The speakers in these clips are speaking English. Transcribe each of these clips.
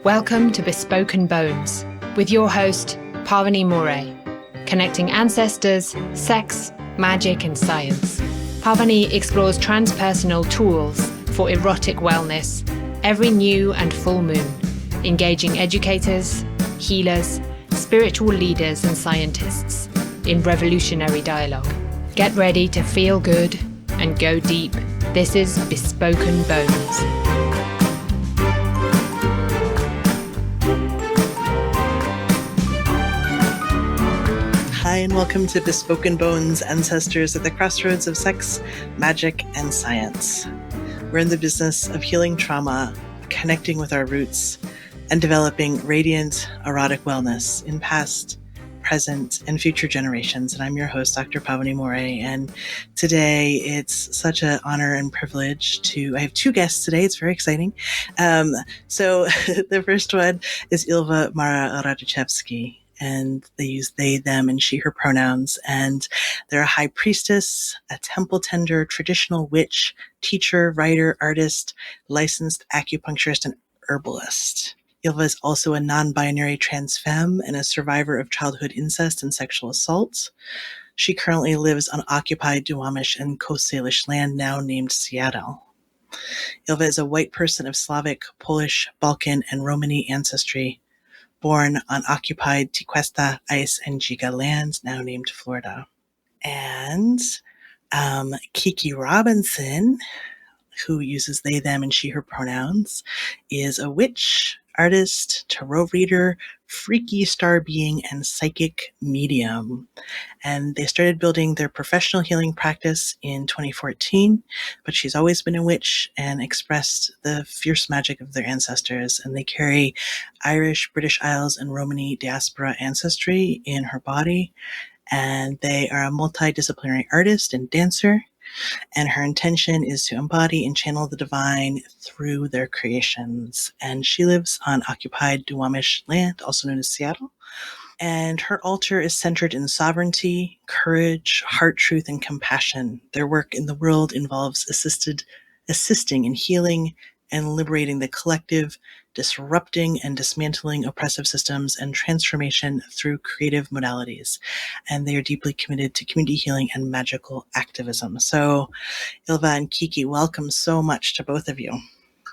Welcome to Bespoken Bones with your host, Pavini Moray, connecting ancestors, sex, magic and science. Pavini explores transpersonal tools for erotic wellness every new and full moon, engaging educators, healers, spiritual leaders and scientists in revolutionary dialogue. Get ready to feel good and go deep. This is Bespoken Bones. Hi, and welcome to Bespoken Bones, Ancestors at the Crossroads of Sex, Magic, and Science. We're in the business of healing trauma, connecting with our roots, and developing radiant, erotic wellness in past, present, and future generations. And I'm your host, Dr. Pavini Moray. And today it's such an honor and privilege I have two guests today. It's very exciting. So the first one is Ylva Radziszewski. And they use they, them, and she, her pronouns. And they're a high priestess, a temple tender, traditional witch, teacher, writer, artist, licensed acupuncturist, and herbalist. Ylva is also a non-binary trans femme and a survivor of childhood incest and sexual assault. She currently lives on occupied Duwamish and Coast Salish land, now named Seattle. Ylva is a white person of Slavic, Polish, Balkan, and Romani ancestry, born on occupied Tequesta, Ice, and Giga land, now named Florida. And Kiki Robinson, who uses they, them, and she, her pronouns, is a witch, artist, tarot reader, freaky star being, and psychic medium. And they started building their professional healing practice in 2014, but she's always been a witch and expressed the fierce magic of their ancestors. And they carry Irish, British Isles, and Romani diaspora ancestry in her body. And they are a multidisciplinary artist and dancer. And her intention is to embody and channel the divine through their creations. And she lives on occupied Duwamish land, also known as Seattle. And her altar is centered in sovereignty, courage, heart truth, and compassion. Their work in the world involves assisting in healing and liberating the collective, disrupting and dismantling oppressive systems, and transformation through creative modalities. And they are deeply committed to community healing and magical activism. So, Ylva and Kiki, welcome so much to both of you.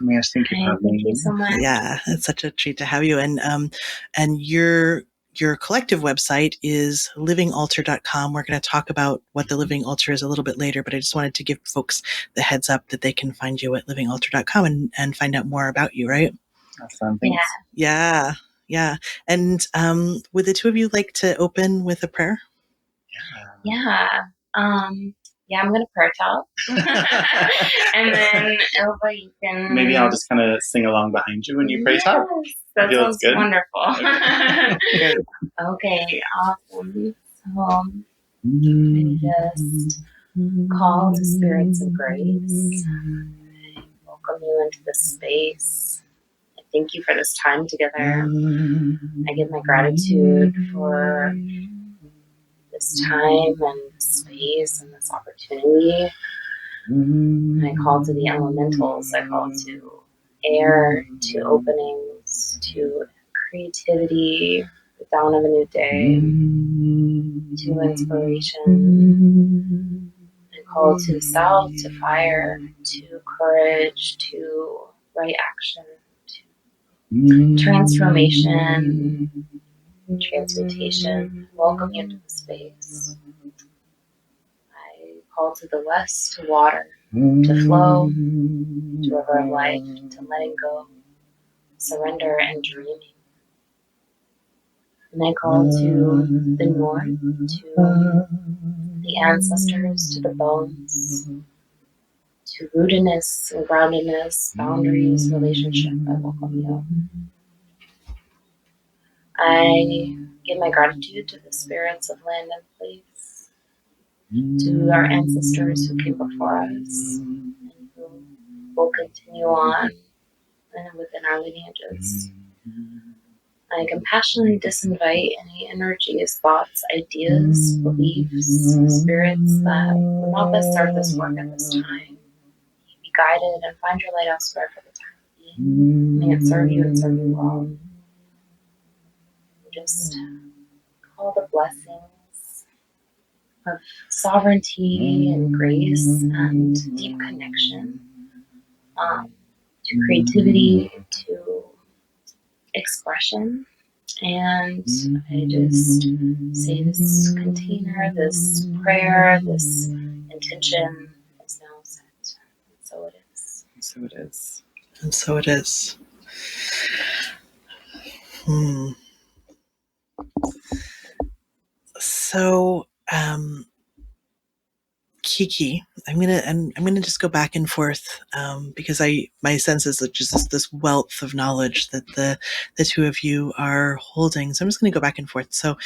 Yes, thank you for having me. Thank you so much. Yeah, it's such a treat to have you. And your collective website is livingaltar.com. We're going to talk about what the Living Altar is a little bit later, but I just wanted to give folks the heads up that they can find you at livingaltar.com and find out more about you, right? Awesome. Thanks. Yeah. And would the two of you like to open with a prayer? Yeah. I'm going to prayer talk. And then Ylva, you can... Maybe I'll just kind of sing along behind you when you pray talk. That sounds good? wonderful. Okay. Okay, awesome. So I just call to spirits of grace. I welcome you into this space. I thank you for this time together. I give my gratitude for this time and this space and this opportunity. I call to the elementals. I call to air, to openings, to creativity, the dawn of a new day, to inspiration. I call to self, to fire, to courage, to right action, to transformation, transmutation. Welcome you into the space. I call to the west, to water, to flow, to river of life, to letting go, surrender, and dreaming. And I call to the north, to the ancestors, to the bones, to rootedness and groundedness, boundaries, relationship. I welcome you. I give my gratitude to the spirits of land and place, to our ancestors who came before us and who will continue on and within our lineages. I compassionately disinvite any energies, thoughts, ideas, beliefs, spirits that will not best serve this work at this time. Be guided and find your light elsewhere for the time May it serve you and serve you well. Just call the blessings of sovereignty and grace and deep connection to creativity, to expression. And I just say this container, this prayer, this intention is now set. So it is. So it is. And so it is. So, Kiki, I'm gonna just go back and forth because my sense is that just this wealth of knowledge that the two of you are holding. So I'm just gonna go back and forth. So,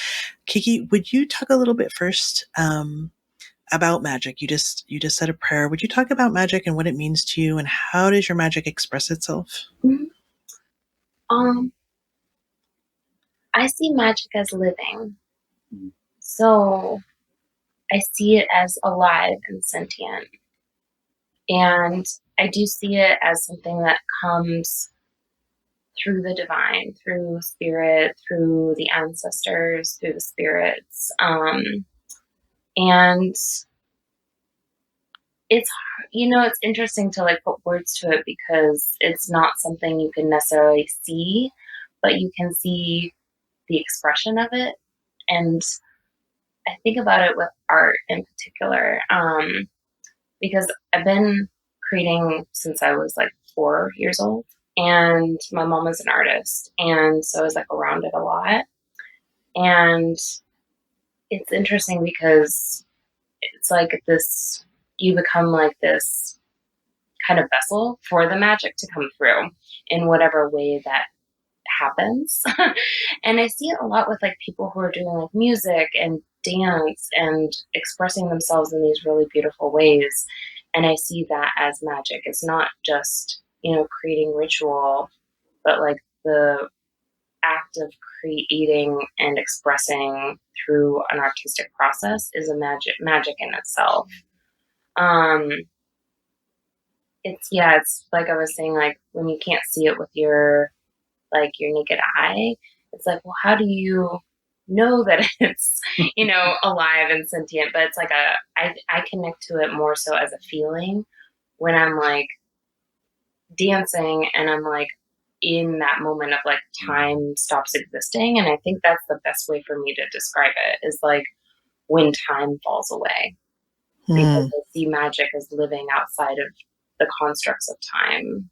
Kiki, would you talk a little bit first about magic? You just said a prayer. Would you talk about magic and what it means to you, and how does your magic express itself? I see magic as living. So I see it as alive and sentient. And I do see it as something that comes through the divine, through spirit, through the ancestors, through the spirits. And it's, it's interesting to like put words to it because it's not something you can necessarily see, but you can see the expression of it. And I think about it with art in particular, because I've been creating since I was like 4 years old, and my mom is an artist, and so I was like around it a lot. And it's interesting because it's like this, you become like this kind of vessel for the magic to come through in whatever way that happens. And I see it a lot with like people who are doing like music and dance and expressing themselves in these really beautiful ways. And I see that as magic. It's not just, creating ritual, but like the act of creating and expressing through an artistic process is a magic in itself. It's like I was saying, like when you can't see it with your naked eye, it's like, well, how do you know that it's, alive and sentient? But it's like I connect to it more so as a feeling when I'm like dancing and I'm like in that moment of like time stops existing. And I think that's the best way for me to describe it is like when time falls away, because I see magic as living outside of the constructs of time.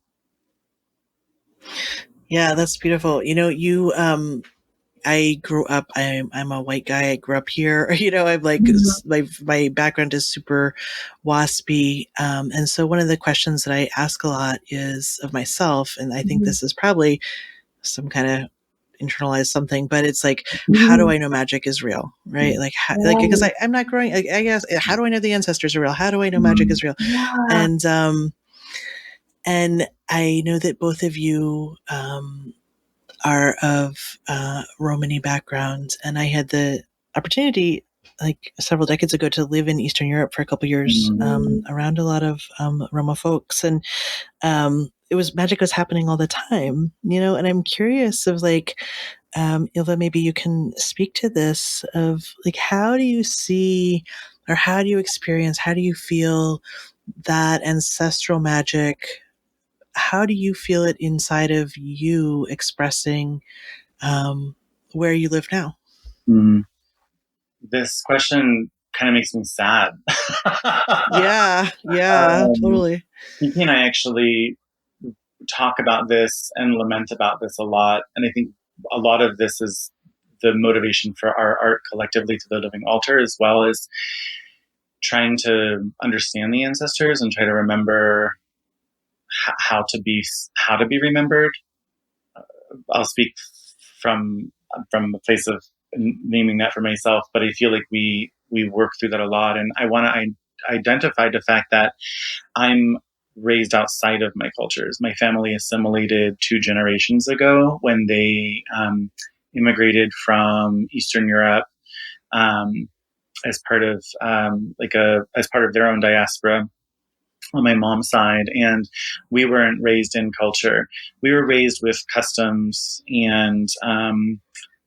Yeah, that's beautiful. I grew up, I'm a white guy. I grew up here, I'm like, my background is super waspy. And so one of the questions that I ask a lot is of myself, and I think this is probably some kind of internalized something, but it's like, how do I know magic is real? Right. Like, because I'm not growing, I guess, how do I know the ancestors are real? How do I know magic is real? Yeah. And I know that both of you, are of Romani backgrounds, and I had the opportunity, like several decades ago, to live in Eastern Europe for a couple of years, around a lot of Roma folks, and magic was happening all the time, And I'm curious of like, Ylva, maybe you can speak to this of like, how do you see, or how do you experience, how do you feel that ancestral magic? How do you feel it inside of you expressing where you live now? This question kind of makes me sad. Yeah, totally. Kiki and I actually talk about this and lament about this a lot. And I think a lot of this is the motivation for our art collectively to the living altar, as well as trying to understand the ancestors and try to remember how to be remembered. I'll speak from a place of naming that for myself, but I feel like we work through that a lot, and I want to identify the fact that I'm raised outside of my cultures. My family assimilated 2 generations ago when they immigrated from Eastern Europe as part of as part of their own diaspora. on my mom's side, and we weren't raised in culture. We were raised with customs and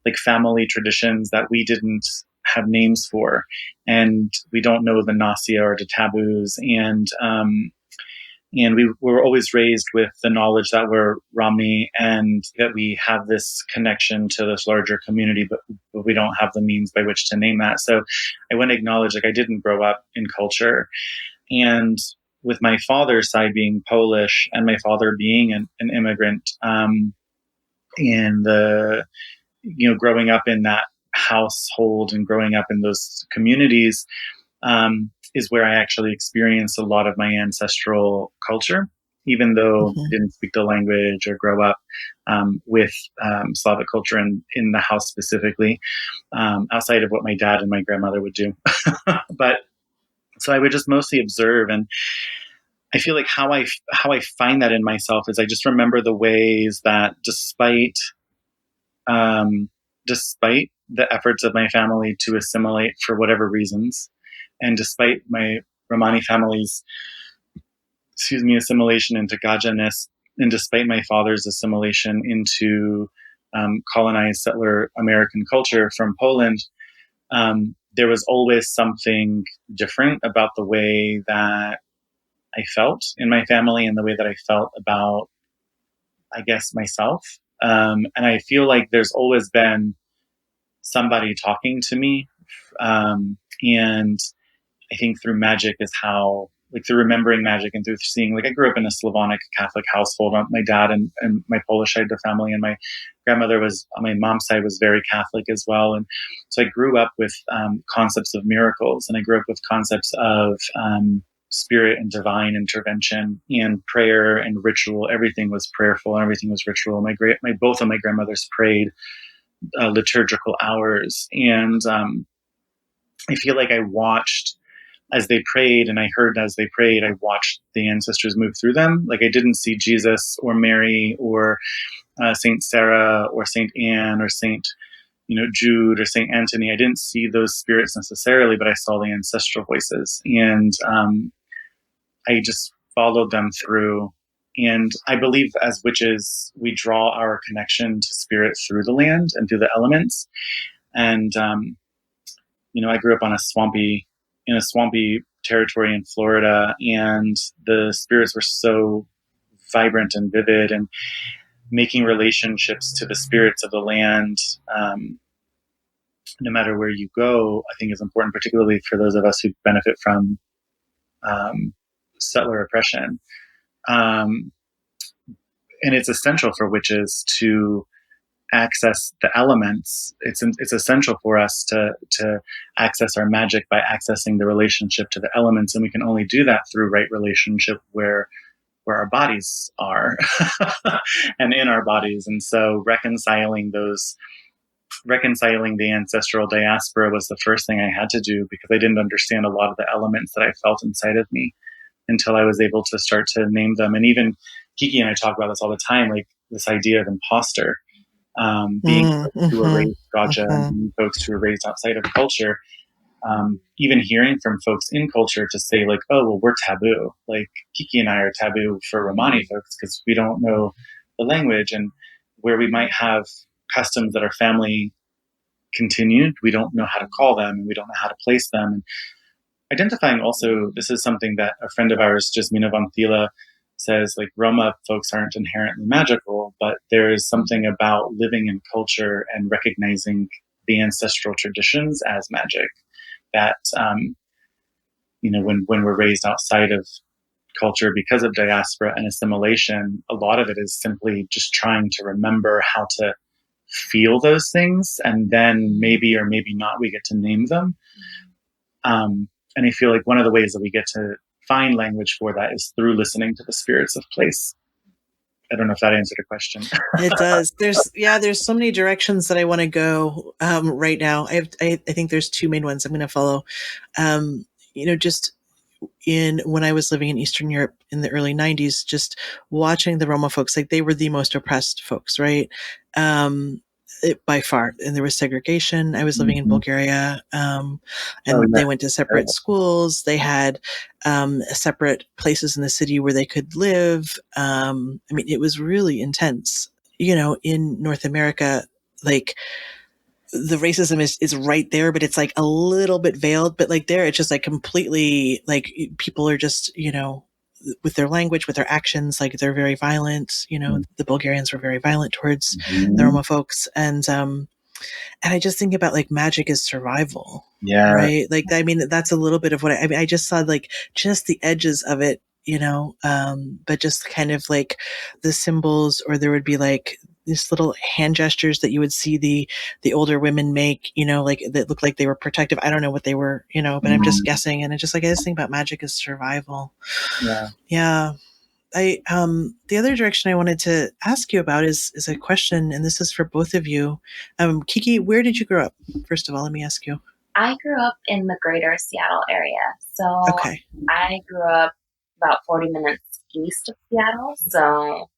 like family traditions that we didn't have names for, and we don't know the nausea or the taboos, and we were always raised with the knowledge that we're Romani and that we have this connection to this larger community, but we don't have the means by which to name that. So I want to acknowledge, like, I didn't grow up in culture. And with my father's side being Polish and my father being an immigrant, in the, growing up in that household and growing up in those communities, is where I actually experienced a lot of my ancestral culture, even though I didn't speak the language or grow up with Slavic culture in the house specifically, outside of what my dad and my grandmother would do. But so I would just mostly observe, and I feel like how I find that in myself is I just remember the ways that despite the efforts of my family to assimilate for whatever reasons, and despite my Romani family's, assimilation into Gajaness, and despite my father's assimilation into colonized settler American culture from Poland, there was always something different about the way that I felt in my family and the way that I felt about, I guess, myself. And I feel like there's always been somebody talking to me. And I think through magic is how, like, through remembering magic and through seeing, like, I grew up in a Slavonic Catholic household. My dad and my Polish side of the family, and my grandmother was, on my mom's side, was very Catholic as well. And so I grew up with concepts of miracles, and I grew up with concepts of spirit and divine intervention and prayer and ritual. Everything was prayerful and everything was ritual. Both of my grandmothers prayed liturgical hours, and I feel like I watched as they prayed, and I heard as they prayed. I watched the ancestors move through them. Like, I didn't see Jesus or Mary or Saint Sarah or Saint Anne or Saint Jude or Saint Anthony. I didn't see those spirits necessarily, but I saw the ancestral voices, and I just followed them through. And I believe as witches, we draw our connection to spirit through the land and through the elements. And, I grew up in a swampy territory in Florida, and the spirits were so vibrant and vivid, and making relationships to the spirits of the land, no matter where you go, I think is important, particularly for those of us who benefit from settler oppression. And it's essential for witches to access the elements. It's essential for us to access our magic by accessing the relationship to the elements, and we can only do that through right relationship where our bodies are and in our bodies. And so reconciling the ancestral diaspora was the first thing I had to do, because I didn't understand a lot of the elements that I felt inside of me until I was able to start to name them. And even Kiki and I talk about this all the time, like this idea of imposter. Being folks who were raised Gaja and folks who were raised outside of culture, even hearing from folks in culture to say, like, oh, well, we're taboo. Like, Kiki and I are taboo for Romani folks because we don't know the language, and where we might have customs that our family continued, we don't know how to call them, and we don't know how to place them. And identifying also, this is something that a friend of ours, Jasmina Von Thila, says, like, Roma folks aren't inherently magical, but there is something about living in culture and recognizing the ancestral traditions as magic that, when we're raised outside of culture because of diaspora and assimilation, a lot of it is simply just trying to remember how to feel those things, and then maybe or maybe not we get to name them. And I feel like one of the ways that we get to find language for that is through listening to the spirits of place. I don't know if that answered a question. It does. There's so many directions that I want to go right now. I think there's two main ones I'm going to follow. Just when I was living in Eastern Europe in the early 90s, just watching the Roma folks, like, they were the most oppressed folks, right? by far. And there was segregation. I was living in Bulgaria, and they went to separate schools. They had separate places in the city where they could live. I mean, it was really intense. You know, in North America, like, the racism is right there, but it's like a little bit veiled. But like there, it's just like completely, like, people are just, you know, with their language, with their actions, like they're very violent. You know, the Bulgarians were very violent towards the Roma folks. And I just think about like magic is survival. Yeah. Right. Like, I mean, that's a little bit of what I mean, I just saw like just the edges of it, you know, but just kind of like the symbols, or there would be like these little hand gestures that you would see the older women make, you know, like that looked like they were protective. I don't know what they were, you know, but I'm just guessing. And it's just like, I just think about magic as survival. Yeah. Yeah. The other direction I wanted to ask you about is a question, and this is for both of you. Kiki, where did you grow up? First of all, let me ask you. I grew up in the greater Seattle area. So Okay. I grew up about 40 minutes east of Seattle. So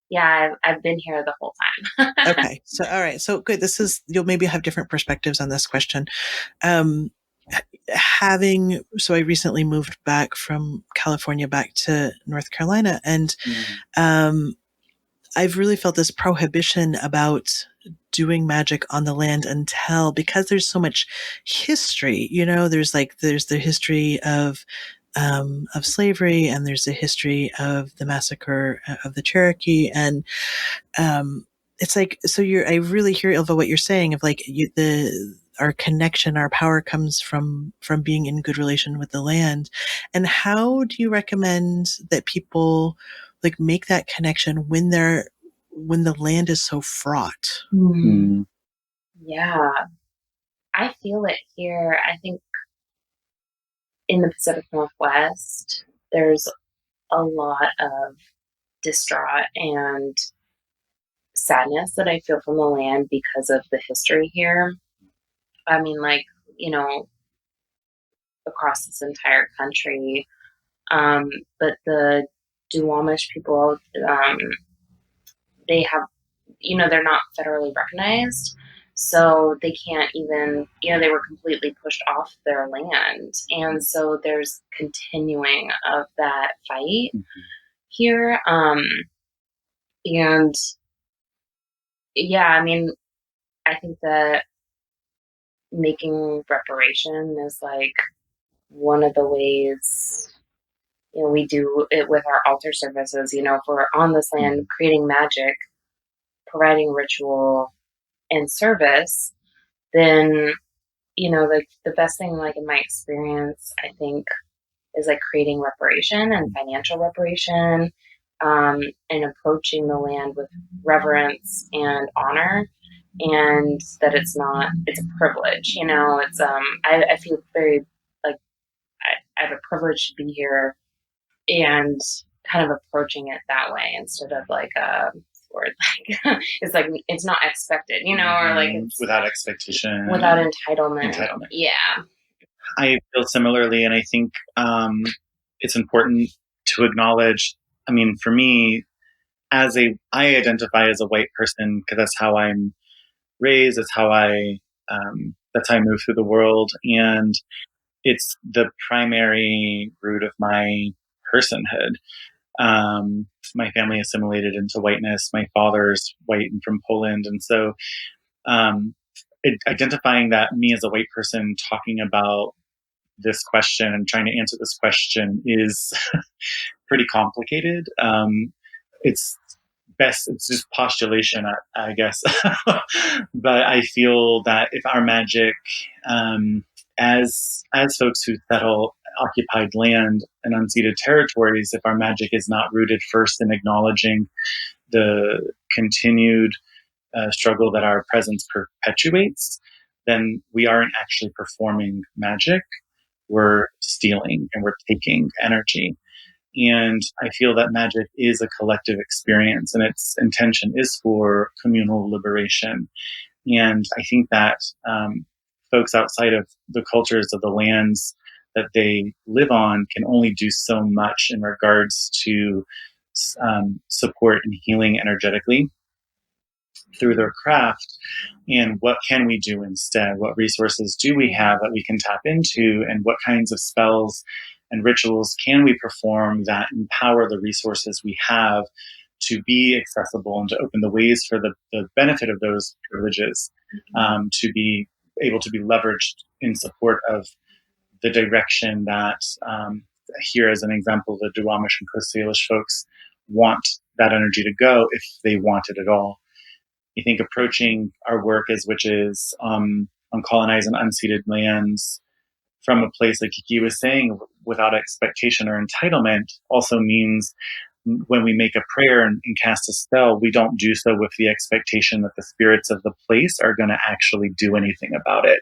yeah, I've been here the whole time. Okay. So, all right. So good. You'll maybe have different perspectives on this question. So I recently moved back from California back to North Carolina, and I've really felt this prohibition about doing magic on the land because there's so much history, you know, there's the history of slavery, and there's the history of the massacre of the Cherokee. And, it's like, so I really hear, Ylva, what you're saying of like our connection, our power comes from being in good relation with the land. And how do you recommend that people like make that connection when the land is so fraught? Yeah, I feel it here. I think in the Pacific Northwest, there's a lot of distraught and sadness that I feel from the land because of the history here. I mean, like, you know, across this entire country. But the Duwamish people, they have, you know, they're not federally recognized. So they can't even, you know, they were completely pushed off their land. And so there's continuing of that fight here. And yeah, I mean, I think that making reparation is like one of the ways, you know, we do it with our altar services. You know, if we're on this land creating magic, providing ritual and service, then, you know, like the best thing, like in my experience, I think, is like creating reparation and financial reparation, and approaching the land with reverence and honor, and that it's a privilege, you know, I feel very like I have a privilege to be here, and kind of approaching it that way instead of like or like it's like it's not expected, you know, or like it's without expectation, without entitlement. Yeah, I feel similarly, and I think it's important to acknowledge. I mean, for me, I identify as a white person because that's how I'm raised. That's how I move through the world, and it's the primary root of my personhood. My family assimilated into whiteness. My father's white and from Poland. And so identifying that me as a white person talking about this question and trying to answer this question is pretty complicated. It's just postulation, I guess. But I feel that if our magic, as folks who settle occupied land and unceded territories, if our magic is not rooted first in acknowledging the continued struggle that our presence perpetuates, then we aren't actually performing magic. We're stealing and we're taking energy. And I feel that magic is a collective experience, and its intention is for communal liberation. And I think that folks outside of the cultures of the lands that they live on can only do so much in regards to support and healing energetically. through their craft, and what can we do instead? What resources do we have that we can tap into, and what kinds of spells and rituals can we perform that empower the resources we have to be accessible and to open the ways for the benefit of those privileges to be able to be leveraged in support of the direction that here as an example, the Duwamish and Coast Salish folks want that energy to go if they want it at all. I think approaching our work as witches on colonized and unceded lands from a place, like Kiki was saying, without expectation or entitlement also means when we make a prayer and cast a spell, we don't do so with the expectation that the spirits of the place are going to actually do anything about it.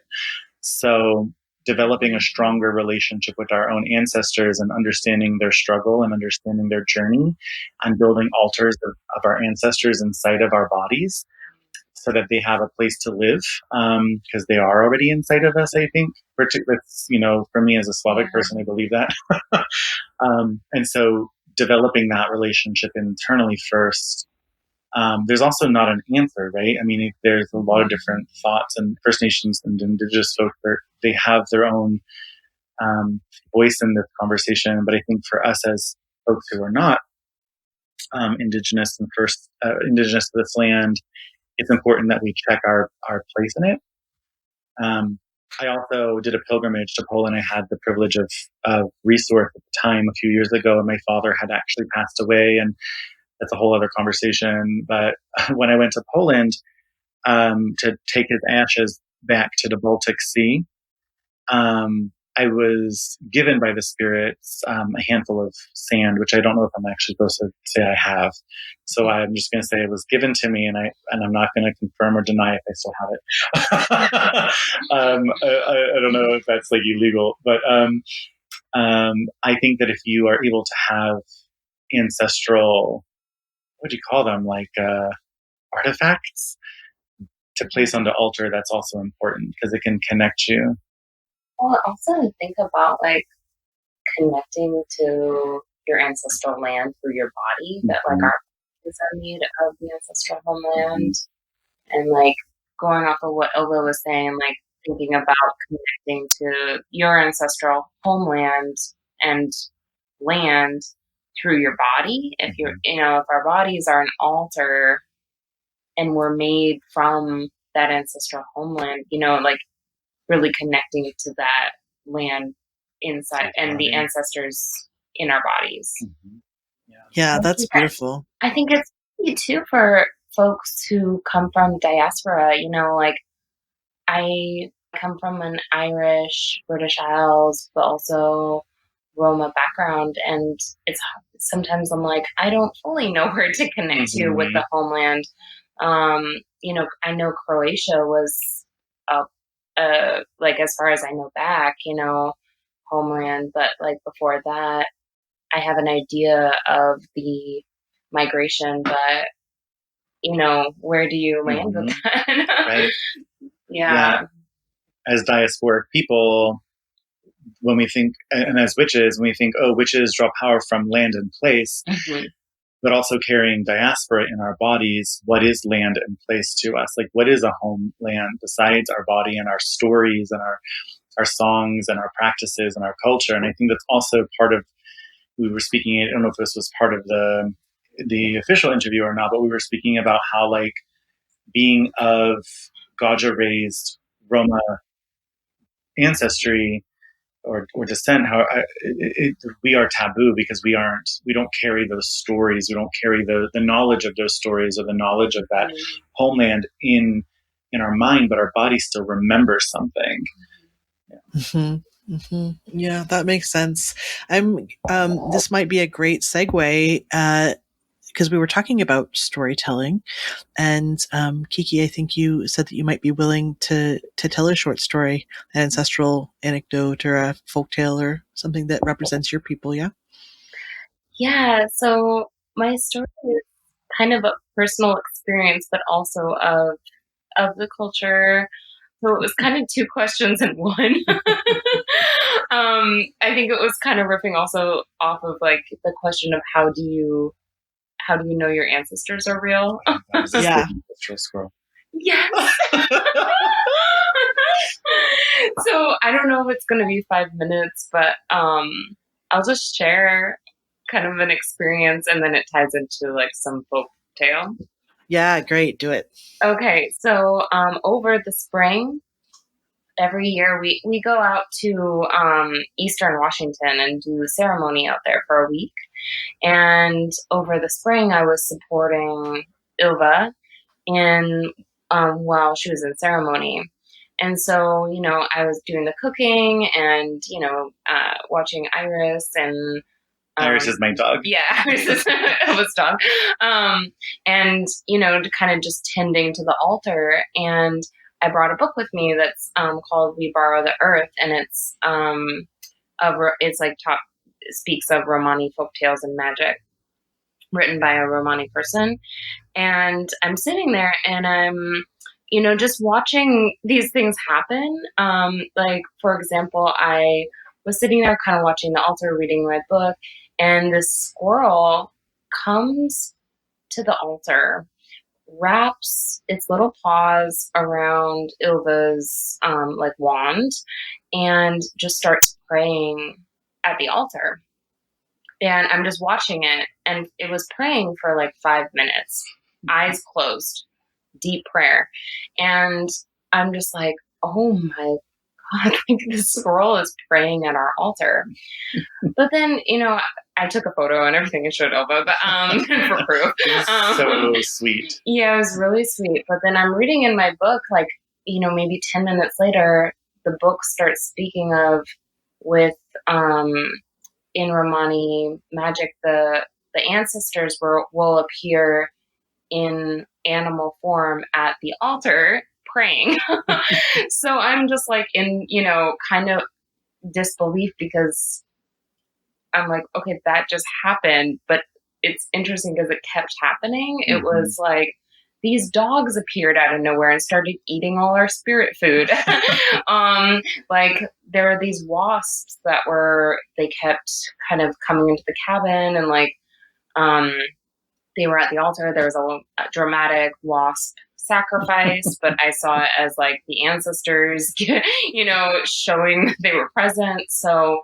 So developing a stronger relationship with our own ancestors and understanding their struggle and understanding their journey and building altars of our ancestors inside of our bodies so that they have a place to live, because they are already inside of us, I think. Particularly, for me as a Slavic person, I believe that. And so developing that relationship internally first. There's also not an answer, right? I mean, there's a lot of different thoughts, and First Nations and Indigenous folk, they have their own voice in this conversation. But I think for us as folks who are not Indigenous and Indigenous to this land, it's important that we check our place in it. I also did a pilgrimage to Poland. I had the privilege of resource at the time a few years ago, and my father had actually passed away, and that's a whole other conversation. But when I went to Poland to take his ashes back to the Baltic Sea, I was given by the spirits a handful of sand, which I don't know if I'm actually supposed to say I have. So I'm just going to say it was given to me, and I'm not going to confirm or deny if I still have it. I don't know if that's like illegal, but I think that if you are able to have ancestral, what do you call them, like artifacts to place on the altar, that's also important because it can connect you. Well, also think about like connecting to your ancestral land through your body, that like our bodies are made of the ancestral homeland, and like going off of what Ylva was saying, like thinking about connecting to your ancestral homeland and land through your body. If you're, if our bodies are an altar and we're made from that ancestral homeland, like really connecting to that land inside and the ancestors in our bodies. Yeah, that's beautiful. I think it's key too for folks who come from diaspora. Like I come from an Irish, British Isles, but also Roma background, and it's sometimes I'm like, I don't fully know where to connect to with the homeland. I know Croatia was like as far as I know back, homeland, but like before that, I have an idea of the migration, but where do you land with that? Right. Yeah. As diasporic people, when we think, and as witches, when we think, oh, witches draw power from land and place, but also carrying diaspora in our bodies, what is land and place to us? Like, what is a homeland besides our body and our stories and our songs and our practices and our culture? And I think that's also part of, we were speaking, I don't know if this was part of the official interview or not, but we were speaking about how like being of Gaja raised Roma ancestry or descent, we are taboo because we don't carry those stories. We don't carry the knowledge of those stories or the knowledge of that homeland in our mind, but our body still remembers something. Yeah, that makes sense. This might be a great segue because we were talking about storytelling, and Kiki, I think you said that you might be willing to tell a short story, an ancestral anecdote or a folktale or something that represents your people. Yeah. Yeah. So my story is kind of a personal experience, but also of the culture. So it was kind of two questions in one. I think it was kind of riffing also off of like the question of how do you how do you know your ancestors are real? Yeah. Ancestral scroll. Yes. So I don't know if it's going to be 5 minutes, but I'll just share kind of an experience, and then it ties into like some folk tale. Yeah, great. Do it. Okay, so over the spring, every year we go out to Eastern Washington and do a ceremony out there for a week. And over the spring, I was supporting Ylva in while she was in ceremony. And so, you know, I was doing the cooking and, you know, watching Iris and Iris is my dog. Yeah, Iris is Ylva's dog. And, you know, kind of just tending to the altar. And I brought a book with me that's called We Borrow the Earth, and it's it speaks of Romani folktales and magic, written by a Romani person. And I'm sitting there and I'm, you know, just watching these things happen. Like, for example, I was sitting there kind of watching the altar, reading my book, and this squirrel comes to the altar, wraps its little paws around Ylva's like wand, and just starts praying at the altar. And I'm just watching it, and it was praying for like 5 minutes, eyes closed, deep prayer. And I'm just like, oh my God, like this squirrel is praying at our altar. But then, you know, I took a photo and everything and showed Ylva, but for proof. So sweet. Yeah, it was really sweet. But then I'm reading in my book, like, you know, maybe 10 minutes later, the book starts speaking of with in Romani magic, the ancestors will appear in animal form at the altar praying. So I'm just like in, you know, kind of disbelief, because I'm like, okay, that just happened. But it's interesting because it kept happening. Mm-hmm. It was like these dogs appeared out of nowhere and started eating all our spirit food. Like there were these wasps that they kept kind of coming into the cabin, and like they were at the altar. There was a dramatic wasp sacrifice, but I saw it as like the ancestors, you know, showing they were present. So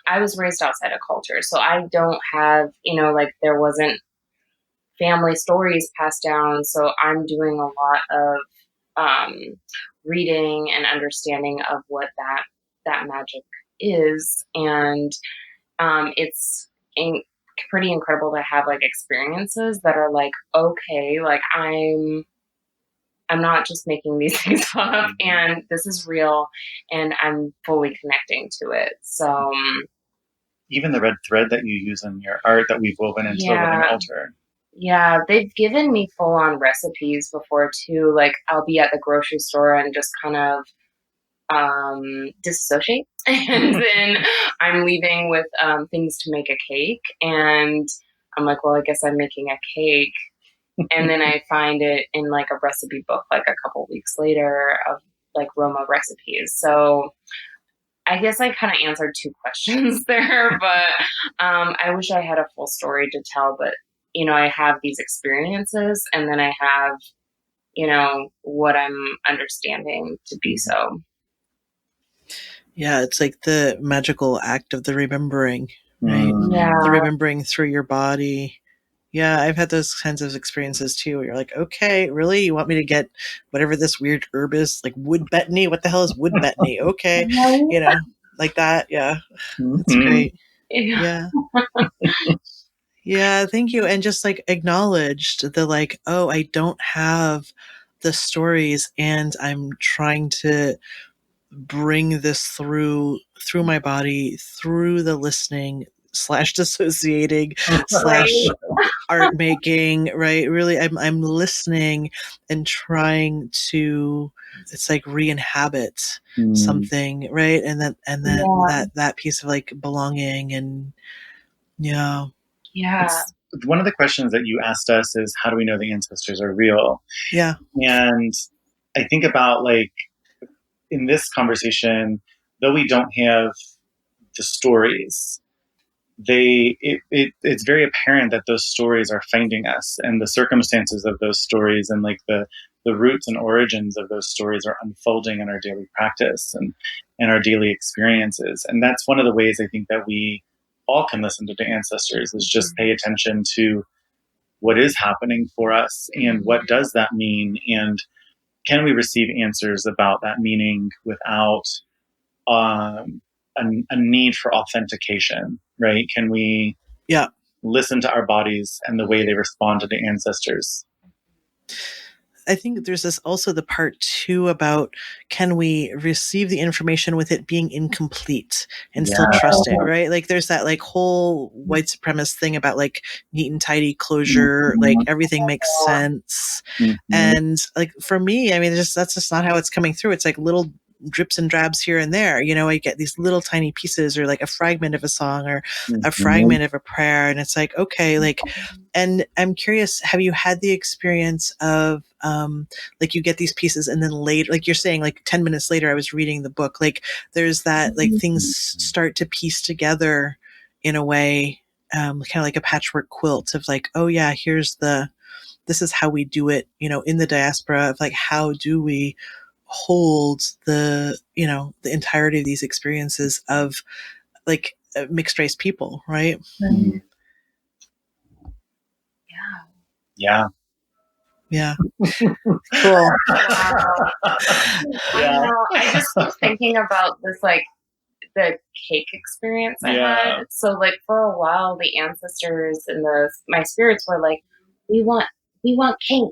I was raised outside of culture. So I don't have, you know, like there wasn't family stories passed down. So I'm doing a lot of reading and understanding of what that magic is. And it's pretty incredible to have like experiences that are like, okay, like I'm not just making these things up, and this is real, and I'm fully connecting to it. So even the red thread that you use in your art that we've woven into the living altar. Yeah, they've given me full on recipes before too. Like I'll be at the grocery store and just kind of disassociate, and then I'm leaving with things to make a cake, and I'm like, well, I guess I'm making a cake. And then I find it in like a recipe book like a couple weeks later of like Roma recipes. So I guess I kind of answered 2 questions there, but I wish I had a full story to tell. But, you know, I have these experiences, and then I have, you know, what I'm understanding to be so. Yeah, it's like the magical act of the remembering, right? Yeah. The remembering through your body. Yeah, I've had those kinds of experiences too, where you're like, okay, really? You want me to get whatever this weird herb is? Like wood betony? What the hell is wood betony? Okay. You know, like that. Yeah. That's great. Yeah. Yeah, thank you. And just like acknowledged the like, oh, I don't have the stories, and I'm trying to bring this through my body, through the listening / dissociating / art making, right? Really, I'm listening and trying to, it's like re-inhabit something, right? And that piece of like belonging, and yeah. One of the questions that you asked us is, how do we know the ancestors are real? Yeah. And I think about like in this conversation, though we don't have the stories, it's very apparent that those stories are finding us, and the circumstances of those stories and like the roots and origins of those stories are unfolding in our daily practice and our daily experiences. And that's one of the ways I think that we all can listen to the ancestors, is just pay attention to what is happening for us and what does that mean, and can we receive answers about that meaning without a need for authentication, right? Can we listen to our bodies and the way they respond to the ancestors? I think there's this also the part too about, can we receive the information with it being incomplete and still trust it, right? Like there's that like whole white supremacist thing about like neat and tidy closure, like everything makes sense. And like for me, I mean, that's just not how it's coming through. It's like little drips and drabs here and there. You know, I get these little tiny pieces, or like a fragment of a song, or a fragment of a prayer. And it's like, okay, like, and I'm curious, have you had the experience of, like you get these pieces and then later, like you're saying, like 10 minutes later, I was reading the book, like there's that, like things start to piece together in a way, kind of like a patchwork quilt of like, oh yeah, this is how we do it, you know, in the diaspora, of like, how do we hold the, you know, the entirety of these experiences of like mixed race people, right? Yeah. Cool. I know. I just was thinking about this, like the cake experience I had. So like for a while, the ancestors and my spirits were like, we want cake.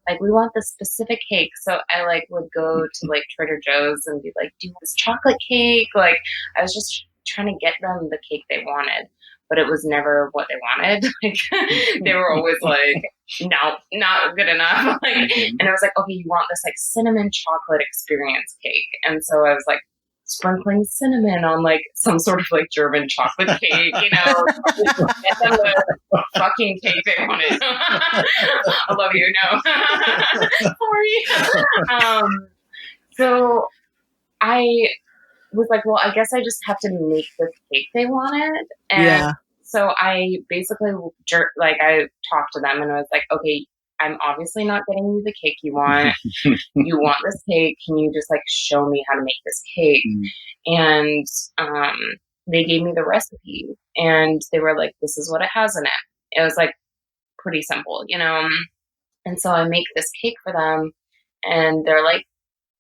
Like we want this specific cake. So I like would go to like Trader Joe's and be like, do you want this chocolate cake? Like I was just trying to get them the cake they wanted, but it was never what they wanted. Like they were always like, no, not good enough. Like, and I was like, okay, you want this like cinnamon chocolate experience cake. And so I was like sprinkling cinnamon on like some sort of like German chocolate cake, you know, get them the fucking cake they wanted. I love you, no. Sorry. So I was like, well, I guess I just have to make the cake they wanted. And so I basically I talked to them and I was like, okay, I'm obviously not getting you the cake you want. You want this cake. Can you just like show me how to make this cake? And they gave me the recipe and they were like, this is what it has in it. It was like pretty simple, you know? And so I make this cake for them and they're like,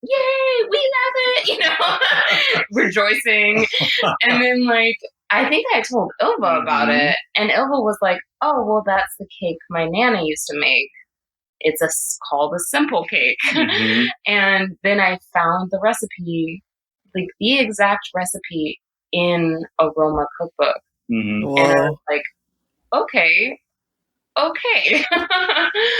yay, we love it, you know, rejoicing. And then like, I think I told Ylva about it, and Ylva was like, oh, well, that's the cake my Nana used to make. It's called a simple cake. And then I found the recipe, like the exact recipe in a Roma cookbook. And I was like, okay.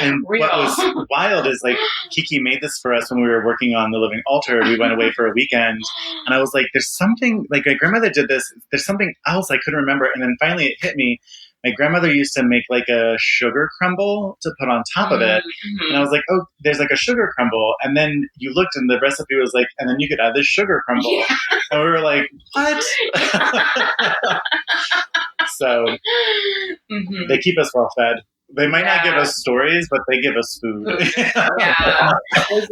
And what was wild is like Kiki made this for us when we were working on the living altar. We went away for a weekend and I was like, there's something, like my grandmother did this, there's something else I couldn't remember. And then finally it hit me. My grandmother used to make like a sugar crumble to put on top of it. And I was like, oh, there's like a sugar crumble. And then you looked and the recipe was like, and then you could add this sugar crumble. And we were like, what? So they keep us well fed. They might not give us stories, but they give us food.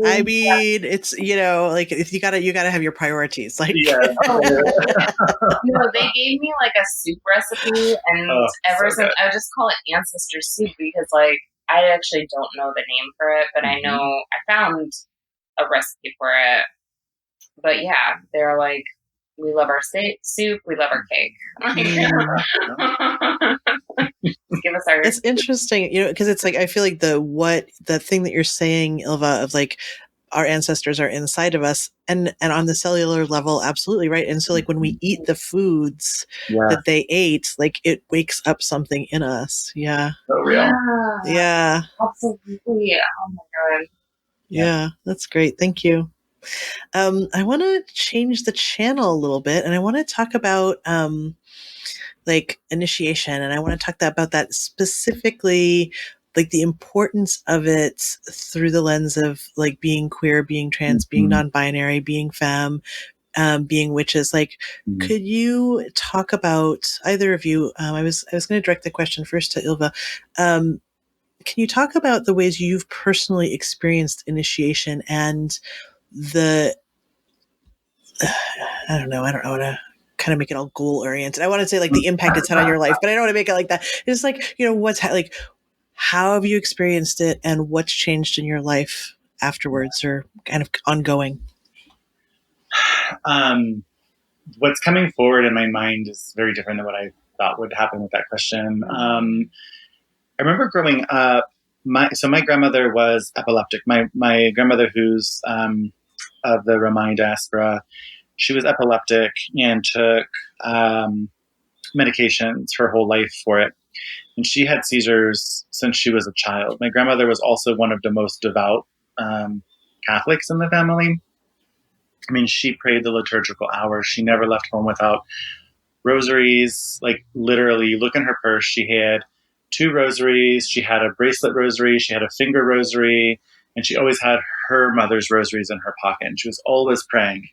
I mean, it's, you know, like if you gotta have your priorities. Like, no, they gave me like a soup recipe, and ever since I just call it ancestor soup because like I actually don't know the name for it, but I know I found a recipe for it. But yeah, they're like, we love our soup, we love our cake. Give us our. It's interesting, you know, because it's like I feel like the thing that you're saying, Ylva, of like our ancestors are inside of us, and on the cellular level, absolutely right. And so like when we eat the foods that they ate, like it wakes up something in us. Yeah. So real. Yeah. Absolutely. Oh my god. Yeah, that's great. Thank you. I want to change the channel a little bit, and I want to talk about like initiation, and I want to talk about that specifically, like the importance of it through the lens of like being queer, being trans, being non-binary, being femme, being witches. Like, could you talk about, either of you, I was going to direct the question first to Ylva. Can you talk about the ways you've personally experienced initiation and the, I don't want to kind of make it all goal oriented. I want to say like the impact it's had on your life, but I don't want to make it like that. It's like, how have you experienced it and what's changed in your life afterwards or kind of ongoing? What's coming forward in my mind is very different than what I thought would happen with that question. I remember growing up, my grandmother was epileptic. My grandmother, who's of the Roma diaspora, she was epileptic and took medications her whole life for it. And she had seizures since she was a child. My grandmother was also one of the most devout Catholics in the family. I mean, she prayed the liturgical hours. She never left home without rosaries. Like, literally, you look in her purse, she had 2 rosaries. She had a bracelet rosary. She had a finger rosary. And she always had her mother's rosaries in her pocket. And she was always praying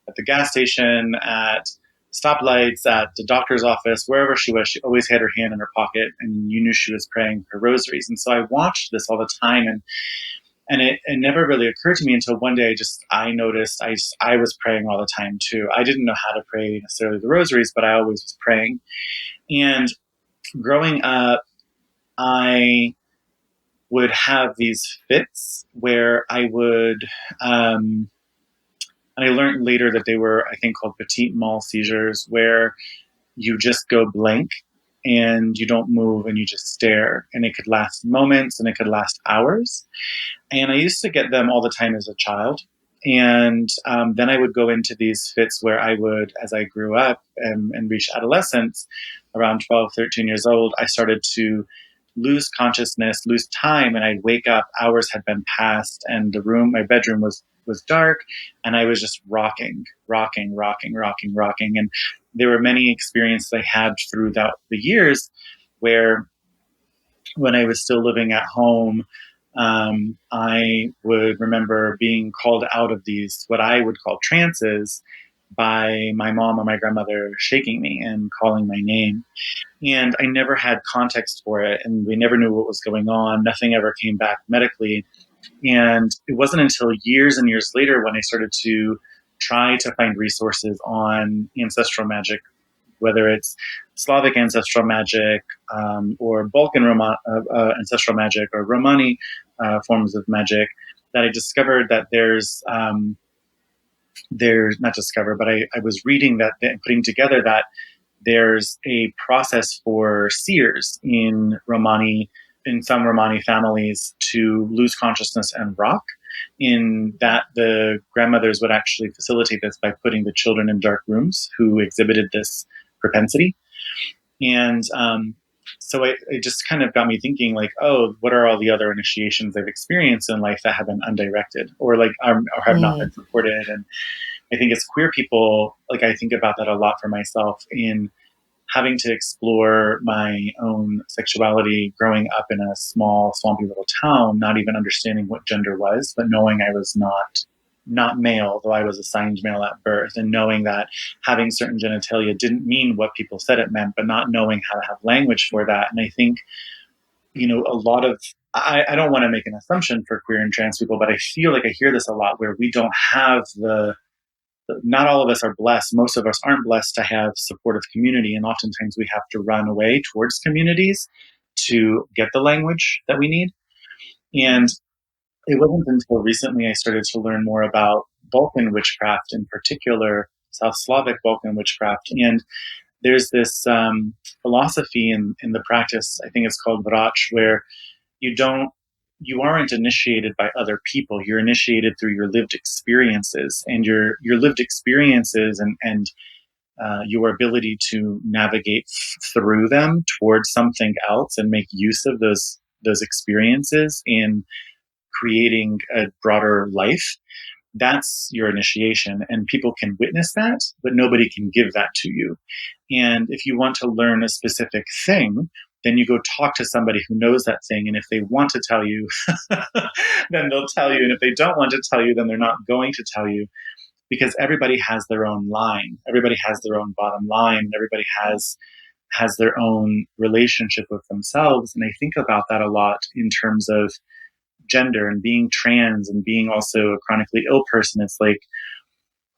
at the gas station, at stoplights, at the doctor's office, wherever she was. She always had her hand in her pocket, and you knew she was praying her rosaries. And so I watched this all the time, and it never really occurred to me until one day I noticed I was praying all the time too. I didn't know how to pray necessarily the rosaries, but I always was praying. And growing up, I would have these fits where I would, and I learned later that they were, I think, called petit mal seizures, where you just go blank and you don't move and you just stare. And it could last moments and it could last hours. And I used to get them all the time as a child. And then I would go into these fits where I would, as I grew up and reached adolescence, around 12, 13 years old, I started to lose consciousness, lose time, and I'd wake up, hours had been passed, and my bedroom was dark, and I was just rocking. And there were many experiences I had throughout the years where, when I was still living at home, I would remember being called out of these, what I would call trances, by my mom or my grandmother shaking me and calling my name. And I never had context for it, and we never knew what was going on. Nothing ever came back medically. And it wasn't until years and years later when I started to try to find resources on ancestral magic, whether it's Slavic ancestral magic or Balkan ancestral magic or Romani forms of magic, that I discovered that there's not discovered, but I was reading that, putting together that there's a process for seers in some Romani families to lose consciousness and rock, in that the grandmothers would actually facilitate this by putting the children in dark rooms who exhibited this propensity. And so it just kind of got me thinking, like, oh, what are all the other initiations I've experienced in life that have been undirected or have not been supported? And I think as queer people, like, I think about that a lot for myself in having to explore my own sexuality growing up in a small, swampy little town, not even understanding what gender was, but knowing I was not male, though I was assigned male at birth, and knowing that having certain genitalia didn't mean what people said it meant, but not knowing how to have language for that. And I think, a lot of, I don't want to make an assumption for queer and trans people, but I feel like I hear this a lot, where we don't have not all of us are blessed. Most of us aren't blessed to have supportive community. And oftentimes we have to run away towards communities to get the language that we need. And it wasn't until recently I started to learn more about Balkan witchcraft, in particular South Slavic Balkan witchcraft. And there's this philosophy in the practice, I think it's called vrach, where you aren't initiated by other people. You're initiated through your lived experiences, and your lived experiences and your ability to navigate through them towards something else and make use of those experiences in creating a broader life. That's your initiation, and people can witness that, but nobody can give that to you. And if you want to learn a specific thing, then you go talk to somebody who knows that thing. And if they want to tell you, then they'll tell you. And if they don't want to tell you, then they're not going to tell you. because everybody has their own line. Everybody has their own bottom line. Everybody has their own relationship with themselves. And I think about that a lot in terms of gender and being trans and being also a chronically ill person. It's like,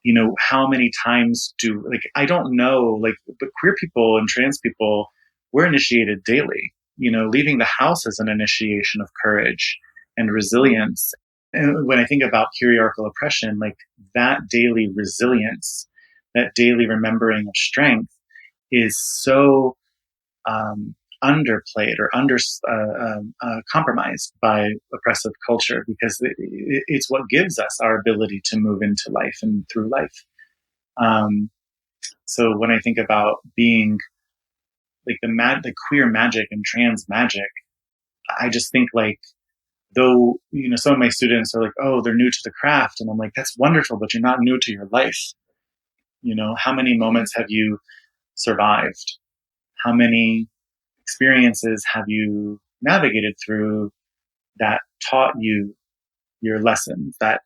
you know, how many times I don't know, but queer people and trans people, we're initiated daily. You know, leaving the house is an initiation of courage and resilience. And when I think about hierarchical oppression, like that daily resilience, that daily remembering of strength is so underplayed or compromised by oppressive culture, because it's what gives us our ability to move into life and through life. So when I think about being like the queer magic and trans magic, I just think like, though, you know, some of my students are like, oh, they're new to the craft. And I'm like, that's wonderful, but you're not new to your life. You know, how many moments have you survived? How many experiences have you navigated through that taught you your lessons, that,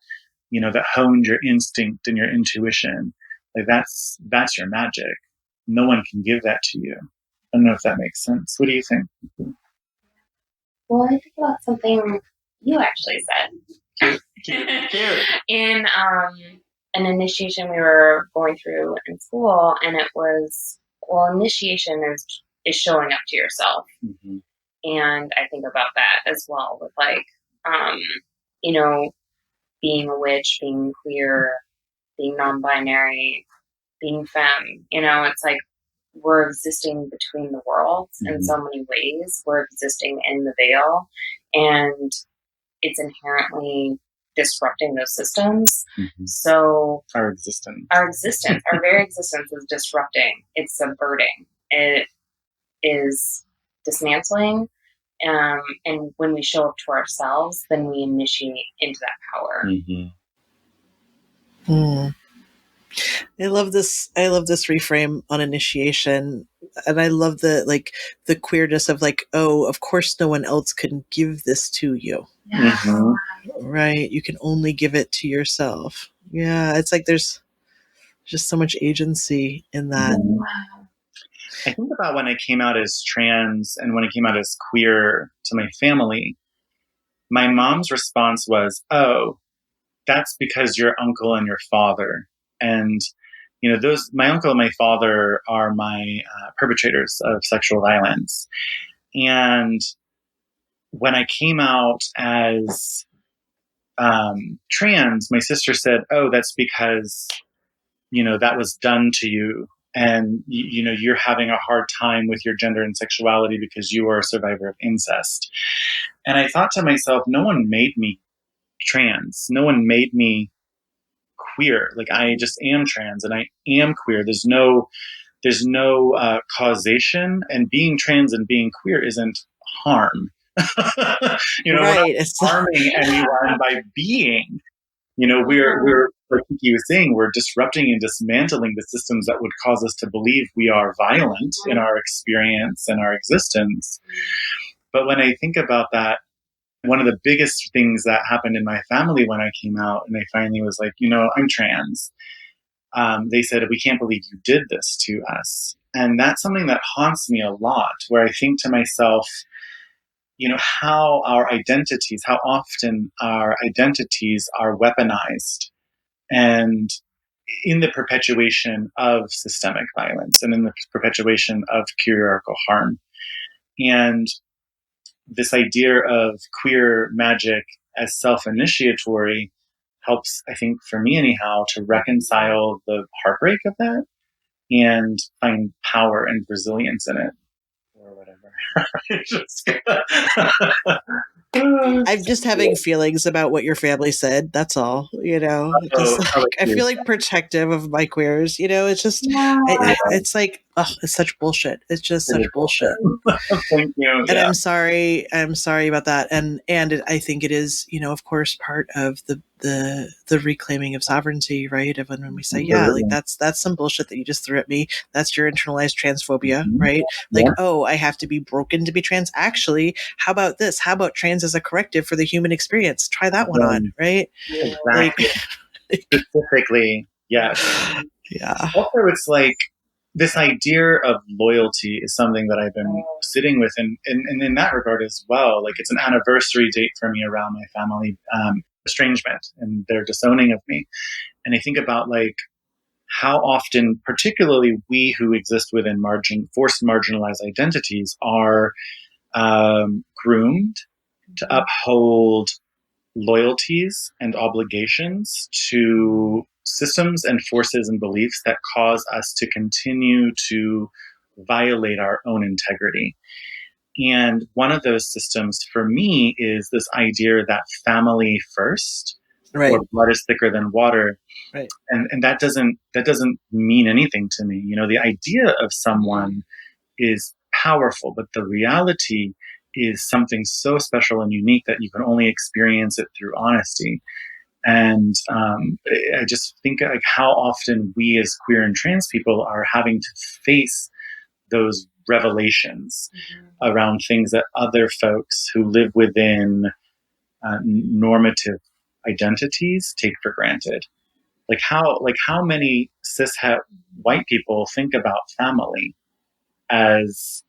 you know, that honed your instinct and your intuition? Like that's your magic. No one can give that to you. I don't know if that makes sense. What do you think? Well, I think about something you actually said. Cute. In an initiation we were going through in school, and it was, well, initiation is showing up to yourself. Mm-hmm. And I think about that as well with like, you know, being a witch, being queer, being non-binary, being femme, you know, it's like we're existing between the worlds in so many ways. We're existing in the veil, and it's inherently disrupting those systems. Mm-hmm. So our existence, our very existence is disrupting. It's subverting. It is dismantling. And when we show up to ourselves, then we initiate into that power. Mm-hmm. Mm. I love this reframe on initiation. And I love the queerness of like, oh, of course no one else can give this to you. Yeah. Mm-hmm. Right. You can only give it to yourself. Yeah. It's like there's just so much agency in that. Wow. I think about when I came out as trans and when I came out as queer to my family, my mom's response was, oh, that's because your uncle and your father. And, you know, my uncle and my father are my perpetrators of sexual violence. And when I came out as trans, my sister said, oh, that's because, you know, that was done to you. And, you know, you're having a hard time with your gender and sexuality because you are a survivor of incest. And I thought to myself, no one made me trans. No one made me queer. Like, I just am trans and I am queer. There's no causation, and being trans and being queer isn't harm. You know, right. We're not harming anyone by being. You know, we're like Kiki was saying, we're disrupting and dismantling the systems that would cause us to believe we are violent in our experience and our existence. But when I think about that, one of the biggest things that happened in my family when I came out and I finally was like, you know, I'm trans. They said, we can't believe you did this to us. And that's something that haunts me a lot, where I think to myself, you know, how often our identities are weaponized and in the perpetuation of systemic violence and in the perpetuation of hierarchical harm. And this idea of queer magic as self-initiatory helps, I think, for me anyhow, to reconcile the heartbreak of that and find power and resilience in it, or whatever. I'm just having feelings about what your family said. That's all, you know. I feel like protective of my queers. You know, it's just, it's like, oh, it's such bullshit. It's just such bullshit. Thank you. And I'm sorry about that. And I think it is, you know, of course, part of the reclaiming of sovereignty, right? Of when we say, yeah, like that's some bullshit that you just threw at me. That's your internalized transphobia, right? Like, oh, I have to be broken to be trans. Actually, how about this? How about trans as a corrective for the human experience? Try that one on, right? Exactly. Specifically, Yes. Yeah. Also, it's like this idea of loyalty is something that I've been sitting with, and in that regard as well. Like, it's an anniversary date for me around my family estrangement and their disowning of me. And I think about like how often, particularly we who exist within forced marginalized identities, are groomed to uphold loyalties and obligations to systems and forces and beliefs that cause us to continue to violate our own integrity. And one of those systems for me is this idea that family first, Right. or blood is thicker than water. Right. And that doesn't mean anything to me. You know, the idea of someone is powerful, but the reality is something so special and unique that you can only experience it through honesty. And I just think like how often we as queer and trans people are having to face those revelations around things that other folks who live within normative identities take for granted. Like how many cishet white people think about family as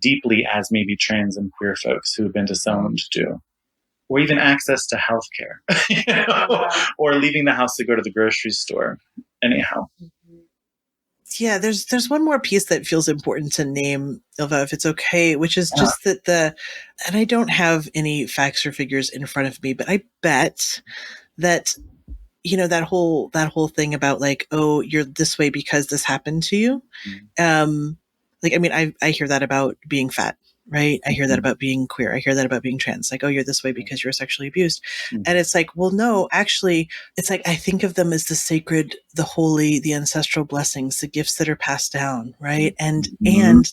deeply as maybe trans and queer folks who have been disowned do, or even access to healthcare, you know? Or leaving the house to go to the grocery store. Anyhow. Yeah, there's one more piece that feels important to name, Ylva, if it's okay, which is just that and I don't have any facts or figures in front of me, but I bet that, you know, that whole thing about like, oh, you're this way because this happened to you. Like, I mean, I hear that about being fat, right? I hear that about being queer. I hear that about being trans. Like, oh, you're this way because you're sexually abused. And it's like, well, no, actually, it's like, I think of them as the sacred, the holy, the ancestral blessings, the gifts that are passed down, right? And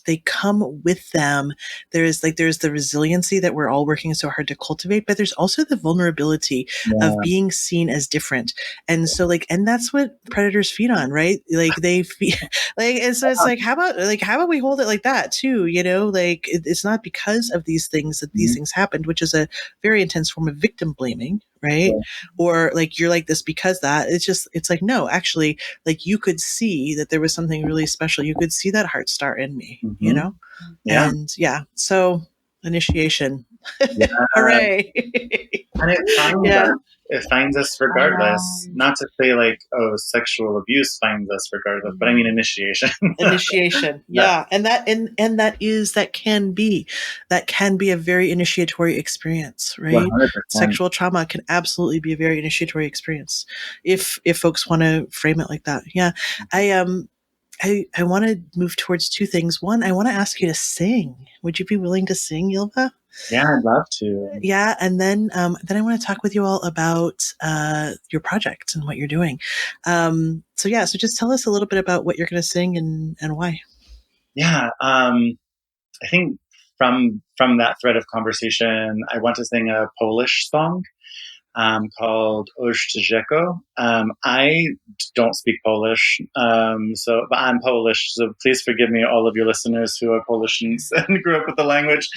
they come with them. There's the resiliency that we're all working so hard to cultivate, but there's also the vulnerability of being seen as different. And so like, and that's what predators feed on, right? Like they feed, like, and so it's like, how about we hold it like that too? You know, like it's not because of these things that these things happened, which is a very intense form of victim blaming, right? Or like, you're like this because that. It's like, no, actually, like you could see that there was something really special. You could see that heart star in me, you know? And so initiation. Hooray. And it finds us regardless. Not to say like, oh, sexual abuse finds us regardless, but I mean initiation. Initiation. Yeah. And that can be a very initiatory experience, right? 100%. Sexual trauma can absolutely be a very initiatory experience if folks want to frame it like that. Yeah. I want to move towards two things. One, I want to ask you to sing. Would you be willing to sing, Ylva? Yeah, I'd love to. Yeah, and then I want to talk with you all about your project and what you're doing. So just tell us a little bit about what you're going to sing and why. Yeah, I think from that thread of conversation, I want to sing a Polish song called Oszczeko. I don't speak Polish, but I'm Polish, so please forgive me, all of your listeners who are Polish and grew up with the language.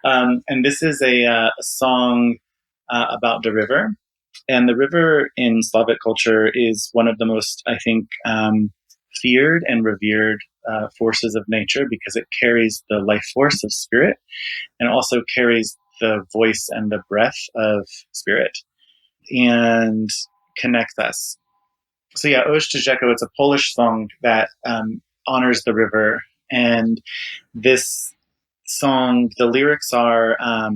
And this is a song about the river. And the river in Slavic culture is one of the most, I think, feared and revered forces of nature because it carries the life force of spirit and also carries the voice and the breath of spirit and connect us. So yeah, Oszczeko, it's a Polish song that honors the river. And this song, the lyrics are, I'll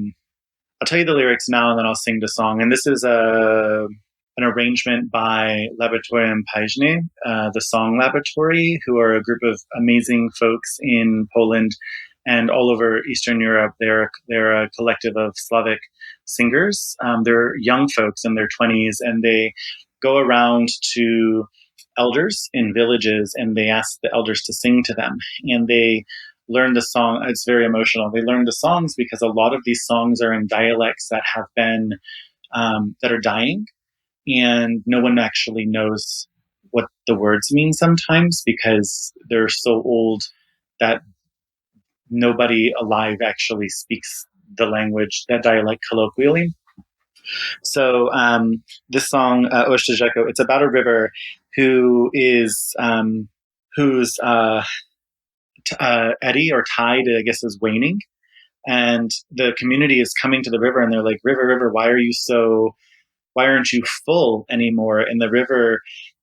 tell you the lyrics now and then I'll sing the song. And this is an arrangement by Laboratorium Pajne, the Song Laboratory, who are a group of amazing folks in Poland and all over Eastern Europe. They're a collective of Slavic singers. They're young folks in their 20s, and they go around to elders in villages, and they ask the elders to sing to them. And they learn the song. It's very emotional. They learn the songs because a lot of these songs are in dialects that have been that are dying, and no one actually knows what the words mean sometimes because they're so old that nobody alive actually speaks the language, that dialect, colloquially. So this song, Oszczeko, it's about a river who is whose eddy or tide, I guess, is waning, and the community is coming to the river, and they're like, "River, river, why aren't you full anymore?" And the river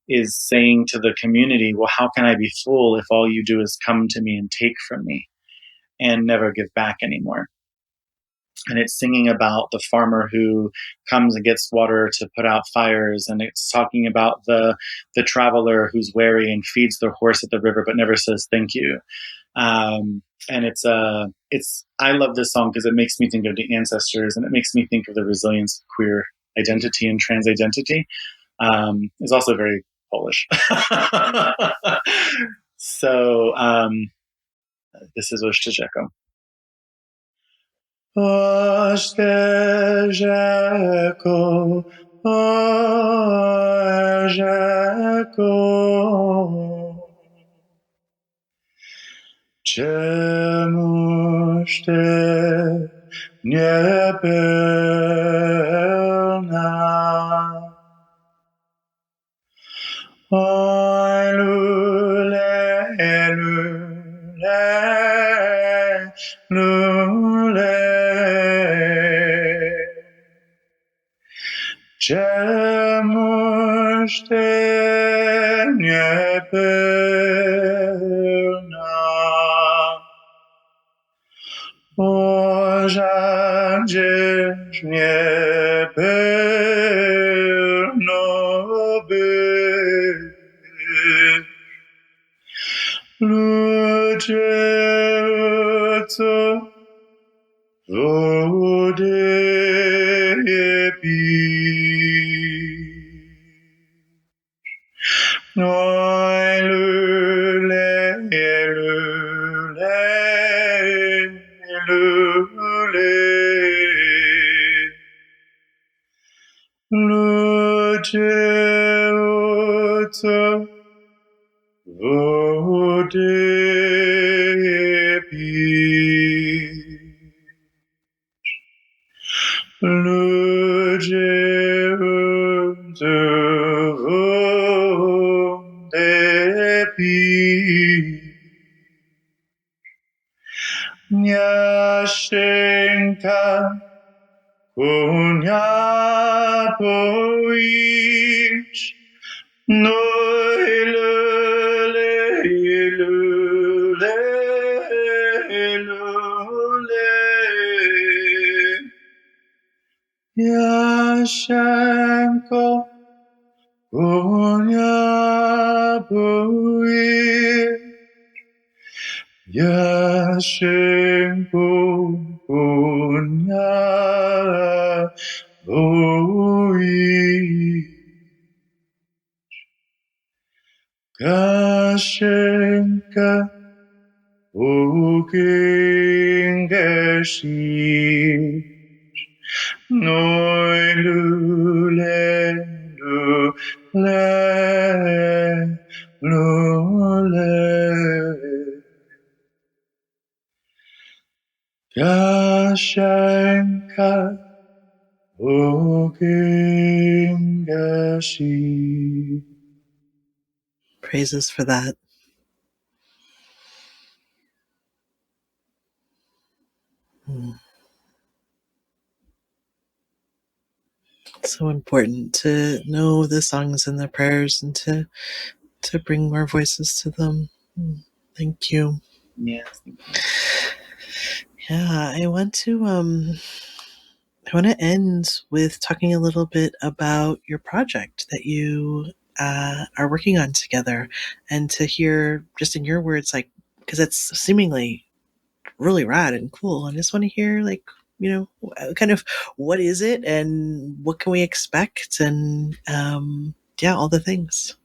is saying to the community, "Well, how can I be full if all you do is come to me and take from me and never give back anymore?" And it's singing about the farmer who comes and gets water to put out fires, and it's talking about the traveler who's wary and feeds their horse at the river but never says thank you. And it's I love this song because it makes me think of the ancestors, and it makes me think of the resilience of queer identity and trans identity. It's also very Polish. So this is Oszczeko. Oszczeko, Oszczeko, czemuż ty niepełna? Oj, lule, lule, lule. Czemuż ty niepełna? O, żadziesz niepełno być. Ludzie, co wody pić. Oj, lule, lule, lule. Ludzie, co wody pić. Ludzie, co wody pić. Jasienka konia poić, no i lule, lule, lule. Jasienko konia poić, Jasienko konia poić. Kaszenka ogień gasi, no i lule, lule, lule. Kaszenka ogień gasi. Praises for that. So important to know the songs and the prayers and to bring more voices to them. Thank you. Yes. Yeah, I want to end with talking a little bit about your project that you are working on together, and to hear just in your words, like, because it's seemingly really rad and cool. I just want to hear, like, kind of what is it and what can we expect, and all the things.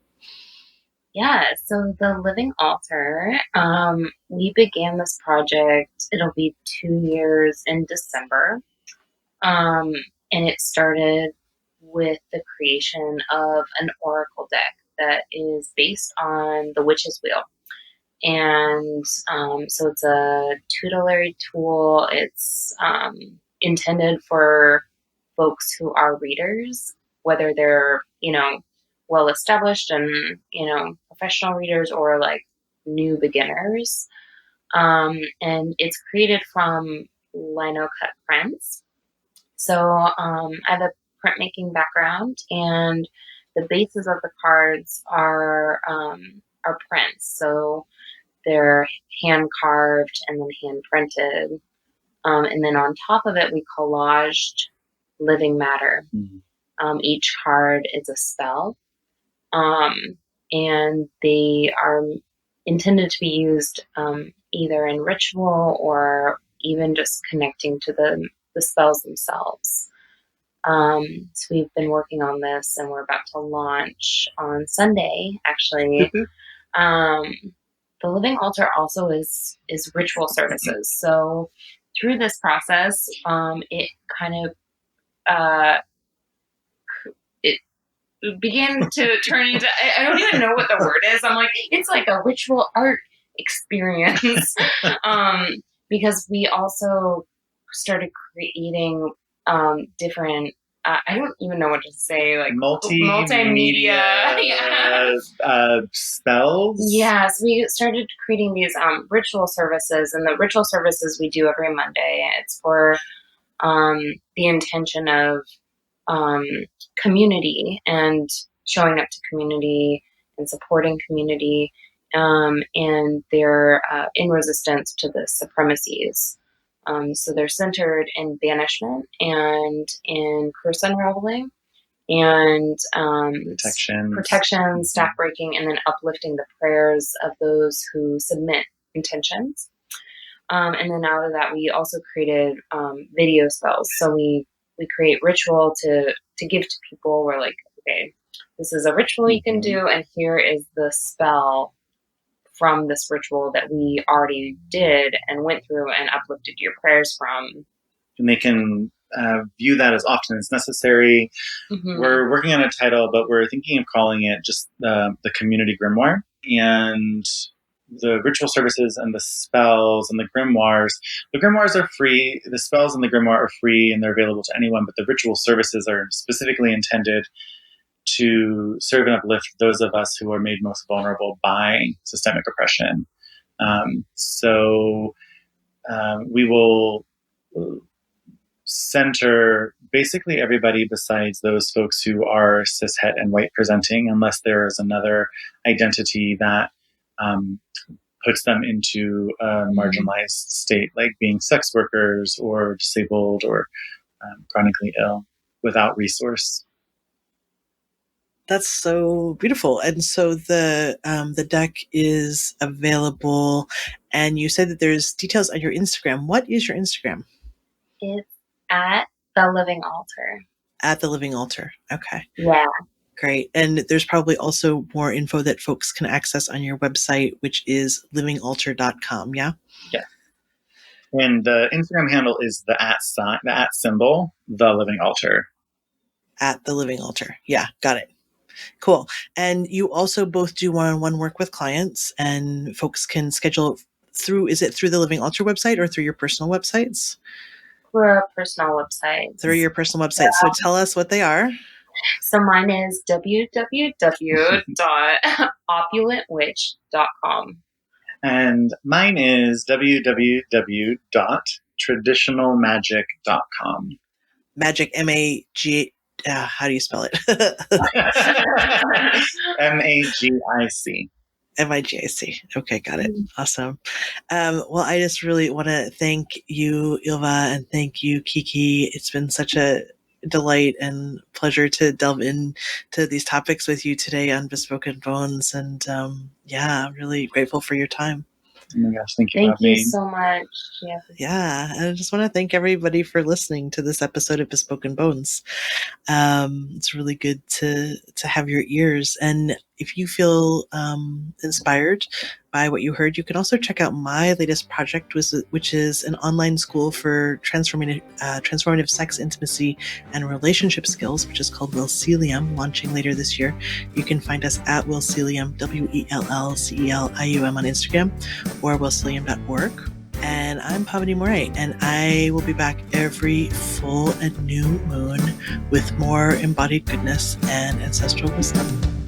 Yeah, so the Living Altar, we began this project, it'll be 2 years in December. And it started with the creation of an oracle deck that is based on the Witch's Wheel. And so it's a tutelary tool. It's intended for folks who are readers, whether they're, well established and, professional readers or like new beginners. And it's created from lino cut prints. So I have a printmaking background, and the bases of the cards are prints. So they're hand carved and then hand printed. And then on top of it, we collaged living matter. Mm-hmm. Each card is a spell. And they are intended to be used either in ritual or even just connecting to the spells themselves. So we've been working on this, and we're about to launch on Sunday, actually. The living altar also is ritual services. So through this process, it kind of it began to turn into, I don't even know what the word is. I'm like, it's like a ritual art experience. Because we also started creating different, I don't even know what to say, like multimedia spells. Yes, we started creating these ritual services, and the ritual services we do every Monday. It's for the intention of community and showing up to community and supporting community, and they're in resistance to the supremacies. So they're centered in banishment and in curse unraveling and protection, staff breaking, and then uplifting the prayers of those who submit intentions. And then out of that, we also created video spells. So we create ritual to give to people. We're like, okay, this is a ritual you can do, and here is the spell from this ritual that we already did and went through and uplifted your prayers from. And they can view that as often as necessary. Mm-hmm. We're working on a title, but we're thinking of calling it just the Community Grimoire. And the ritual services and the spells and the grimoires. The grimoires are free. The spells and the grimoire are free, and they're available to anyone. But the ritual services are specifically intended to serve and uplift those of us who are made most vulnerable by systemic oppression. So we will center basically everybody besides those folks who are cishet and white presenting, unless there is another identity that puts them into a marginalized state, like being sex workers or disabled or chronically ill without resource. That's so beautiful. And so the deck is available, and you said that there's details on your Instagram. What is your Instagram? It's at The Living Altar. At The Living Altar. Okay. Yeah. Great. And there's probably also more info that folks can access on your website, which is livingaltar.com. Yeah? Yeah. And the Instagram handle is the at symbol, The Living Altar. At The Living Altar. Yeah. Got it. Cool. And you also both do one-on-one work with clients, and folks can schedule through the Living Altar website or through your personal websites? Through our personal website. Through your personal website. Yeah. So tell us what they are. So mine is www.opulentwitch.com. And mine is www.traditionalmagick.com. Magick, M-A-G, how do you spell it? M-A-G-I-C. M-I-G-I-C. Okay, got it. Awesome. Well, I just really want to thank you, Ylva, and thank you, Kiki. It's been such a delight and pleasure to delve into these topics with you today on Bespoken Bones. And I'm really grateful for your time. Oh my gosh, thank you. Thank you so much. Yeah. And I just want to thank everybody for listening to this episode of Bespoken Bones. It's really good to have your ears. And if you feel inspired by what you heard, you can also check out my latest project, which is an online school for transformative sex, intimacy, and relationship skills, which is called Willcelium, launching later this year. You can find us at Willcelium, WELLCELIUM on Instagram, or willcelium.org. And I'm Pavini Moray, and I will be back every full and new moon with more embodied goodness and ancestral wisdom.